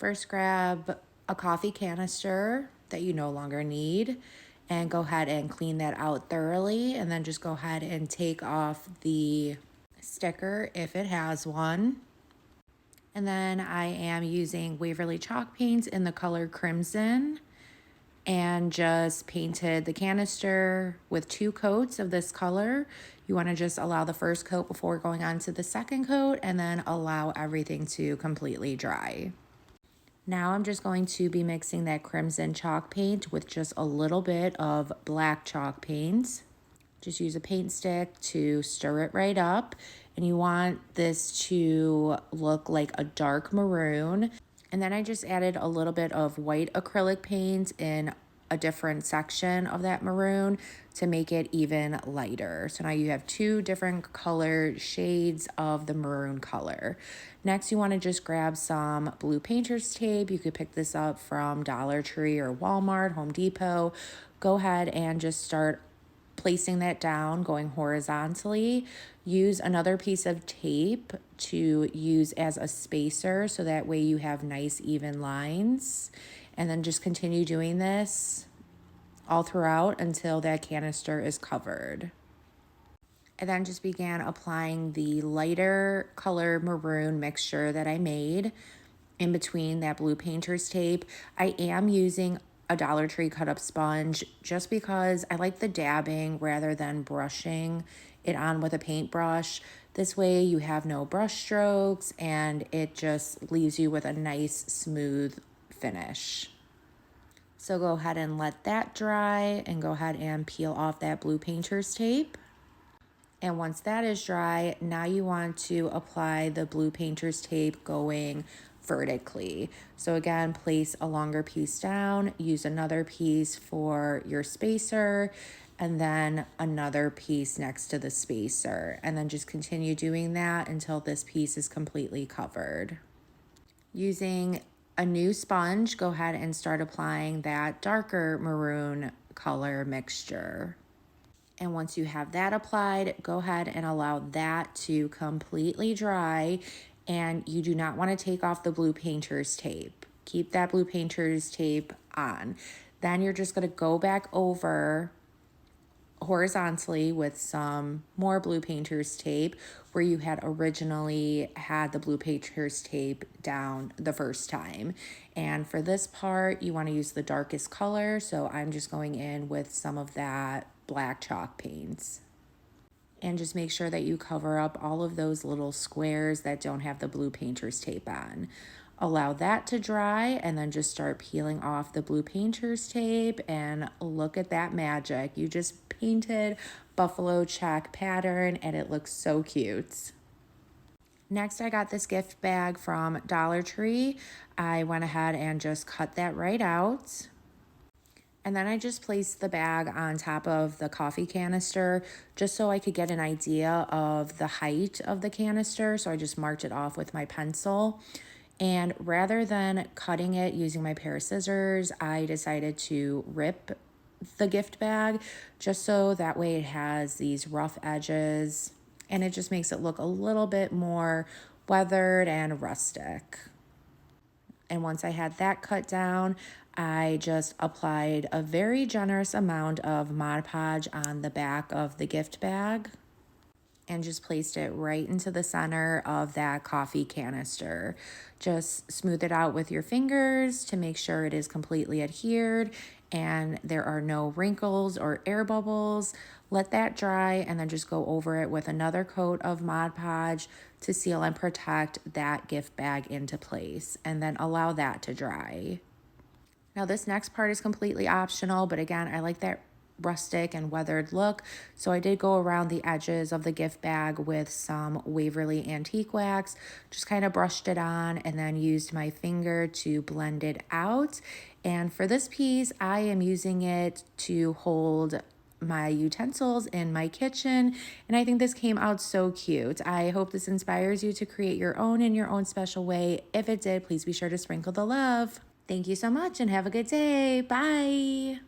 First, grab a coffee canister that you no longer need and go ahead and clean that out thoroughly, and then just go ahead and take off the sticker if it has one. And then I am using Waverly chalk paints in the color Crimson and just painted the canister with 2 coats of this color. You want to just allow the first coat before going on to the second coat, and then allow everything to completely dry. Now I'm just going to be mixing that crimson chalk paint with just a little bit of black chalk paint. Just use a paint stick to stir it right up. And you want this to look like a dark maroon. And then I just added a little bit of white acrylic paint in a different section of that maroon to make it even lighter. So now you have 2 different color shades of the maroon color. Next, you want to just grab some blue painter's tape. You could pick this up from Dollar Tree or Walmart, Home Depot. Go ahead and just start placing that down, going horizontally. Use another piece of tape to use as a spacer, so that way you have nice even lines. And then just continue doing this all throughout until that canister is covered. I then just began applying the lighter color maroon mixture that I made in between that blue painter's tape. I am using a Dollar Tree cut up sponge just because I like the dabbing rather than brushing it on with a paintbrush. This way you have no brush strokes and it just leaves you with a nice smooth finish. So go ahead and let that dry and go ahead and peel off that blue painter's tape. And once that is dry, now you want to apply the blue painter's tape going vertically. So again, place a longer piece down, use another piece for your spacer, and then another piece next to the spacer. And then just continue doing that until this piece is completely covered. Using a new sponge, go ahead and start applying that darker maroon color mixture. And once you have that applied, go ahead and allow that to completely dry. And you do not want to take off the blue painter's tape. Keep that blue painter's tape on. Then you're just going to go back over horizontally with some more blue painter's tape where you had originally had the blue painter's tape down the first time. And for this part, you want to use the darkest color. So I'm just going in with some of that black chalk paints. And just make sure that you cover up all of those little squares that don't have the blue painter's tape on. Allow that to dry and then just start peeling off the blue painter's tape, and look at that magic. You just painted buffalo check pattern and it looks so cute. Next, I got this gift bag from Dollar Tree. I went ahead and just cut that right out. And then I just placed the bag on top of the coffee canister just so I could get an idea of the height of the canister. So I just marked it off with my pencil. And rather than cutting it using my pair of scissors, I decided to rip the gift bag just so that way it has these rough edges and it just makes it look a little bit more weathered and rustic. And once I had that cut down, I just applied a very generous amount of Mod Podge on the back of the gift bag and just placed it right into the center of that coffee canister. Just smooth it out with your fingers to make sure it is completely adhered and there are no wrinkles or air bubbles. Let that dry and then just go over it with another coat of Mod Podge to seal and protect that gift bag into place, and then allow that to dry. Now this next part is completely optional, but again, I like that rustic and weathered look, so I did go around the edges of the gift bag with some Waverly antique wax, just kind of brushed it on and then used my finger to blend it out. And for this piece, I am using it to hold my utensils in my kitchen, and I think this came out so cute. I hope this inspires you to create your own in your own special way. If it did, please be sure to sprinkle the love. Thank you so much and have a good day. Bye.